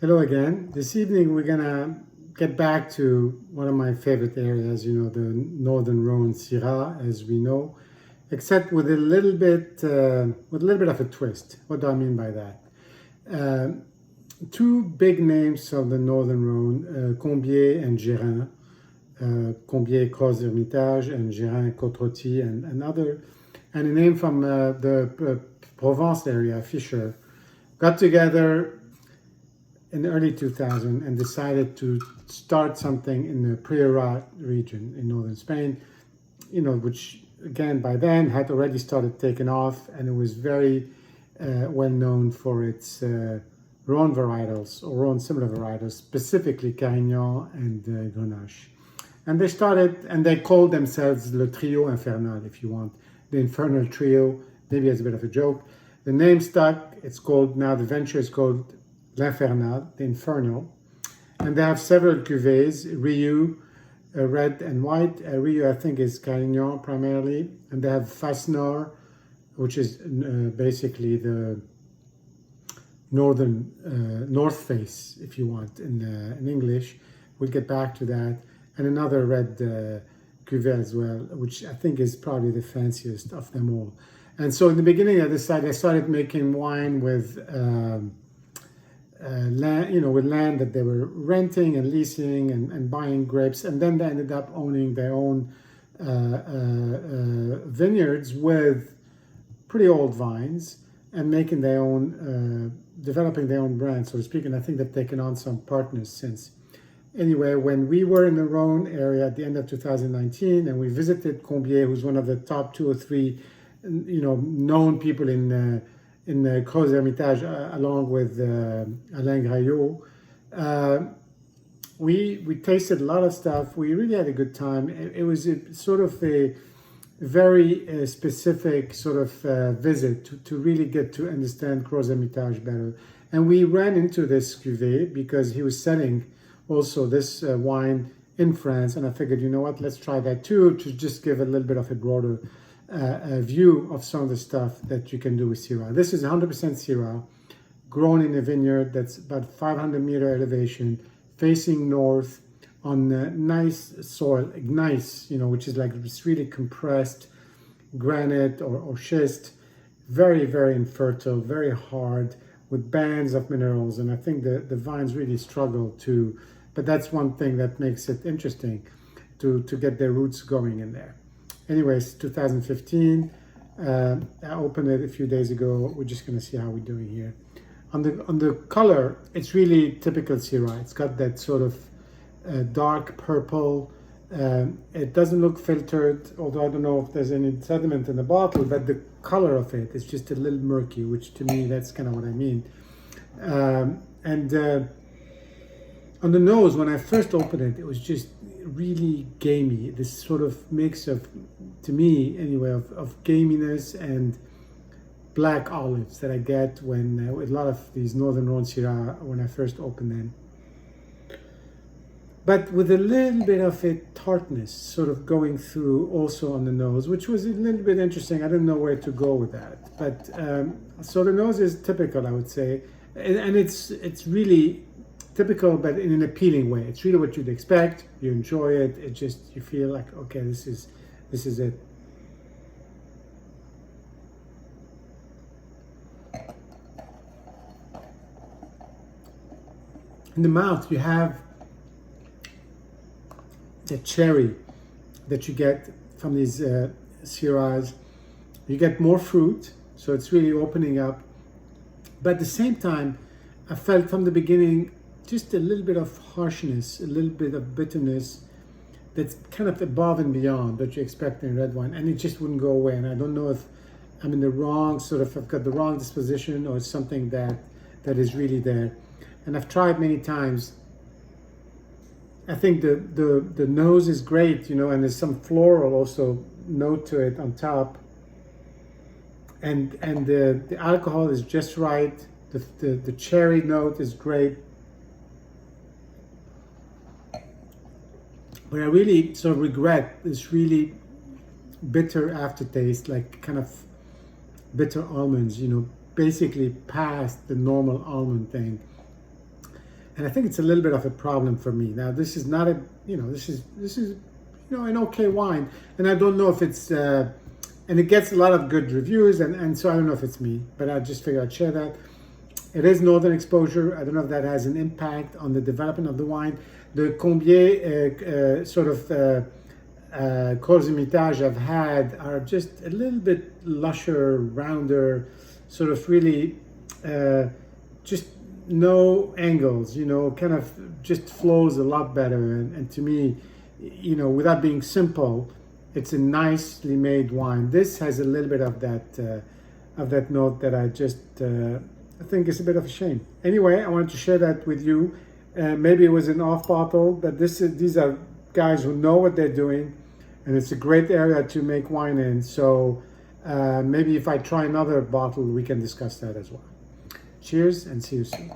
Hello again. This evening we're gonna get back to one of my favorite areas, the northern Rhône, Syrah, as we know, except with a little bit of a twist. What do I mean by that? Uh, Two big names of the northern Rhône, Combiers and Gérin. Combiers, Croz-Hermitage, and Gérin, Côte-Rôtie, and other, and a name from the Provence area, Fischer, got together in the early 2000 and decided to start something in the Priorat region in northern Spain, which again by then had already started taking off, and it was very well known for its Rhône varietals or Rhône similar varietals, specifically Carignan and Grenache. And they called themselves Le Trio Infernal, if you want, the Infernal Trio, maybe as a bit of a joke. The name stuck. It's called, now the venture is called L'Infernal, the Infernal. And they have several cuvées, Rieux, red and white. Rieux, I think, is Carignan primarily. And they have Fasnor, which is basically the north face, if you want, in English. We'll get back to that. And another red cuvée as well, which I think is probably the fanciest of them all. And so in the beginning I started making wine with land that they were renting and leasing and buying grapes. And then they ended up owning their own vineyards with pretty old vines and making their own, developing their own brand, so to speak. And I think they've taken on some partners since. Anyway, when we were in the Rhône area at the end of 2019, and we visited Combiers, who's one of the top 2 or 3, known people in Croz-Hermitage, along with Alain Graillot, we tasted a lot of stuff. We really had a good time. It was sort of a very specific sort of visit to really get to understand Croz-Hermitage better. And we ran into this cuvée because he was selling also this wine in France, and I figured, you know what, let's try that too, to just give a little bit of a broader view of some of the stuff that you can do with Syrah. This is 100% Syrah, grown in a vineyard that's about 500-meter elevation, facing north on nice soil, gneiss, which is like this really compressed granite or schist, very, very infertile, very hard, with bands of minerals. And I think the vines really struggle to, but that's one thing that makes it interesting to get their roots going in there. Anyways, 2015, I opened it a few days ago. We're just gonna see how we're doing here. On the color, it's really typical Syrah. It's got that sort of dark purple. It doesn't look filtered, although I don't know if there's any sediment in the bottle, but the color of it is just a little murky, which to me, that's kind of what I mean. On the nose, when I first opened it, it was just really gamey. This sort of mix of, to me anyway, of gaminess and black olives that I get when with a lot of these Northern Rhône Syrah when I first opened them. But with a little bit of a tartness sort of going through also on the nose, which was a little bit interesting. I didn't know where to go with that. But so the nose is typical, I would say. And it's really typical, but in an appealing way. It's really what you'd expect. You enjoy it. It just, you feel like, okay, this is it. In the mouth, you have the cherry that you get from these Syrahs. You get more fruit, so it's really opening up. But at the same time, I felt from the beginning just a little bit of harshness, a little bit of bitterness that's kind of above and beyond what you expect in red wine, and it just wouldn't go away. And I don't know if I'm in the wrong I've got the wrong disposition, or it's something that is really there. And I've tried many times. I think the nose is great, and there's some floral also note to it on top. And the alcohol is just right. The cherry note is great. But I really sort of regret this really bitter aftertaste, like kind of bitter almonds, basically past the normal almond thing. and I think it's a little bit of a problem for me. Now, this is not a, this is an okay wine, and I don't know if it's, and it gets a lot of good reviews, and so I don't know if it's me, but I just figured I'd share that. It is northern exposure. I don't know if that has an impact on the development of the wine. The Combier sort of Cours I've had are just a little bit lusher, rounder, sort of really just no angles, kind of just flows a lot better. And to me, without being simple, it's a nicely made wine. This has a little bit of that note that I just I think is a bit of a shame. Anyway, I wanted to share that with you. Maybe it was an off bottle, but these are guys who know what they're doing, and it's a great area to make wine in. So maybe if I try another bottle, we can discuss that as well. Cheers, and see you soon.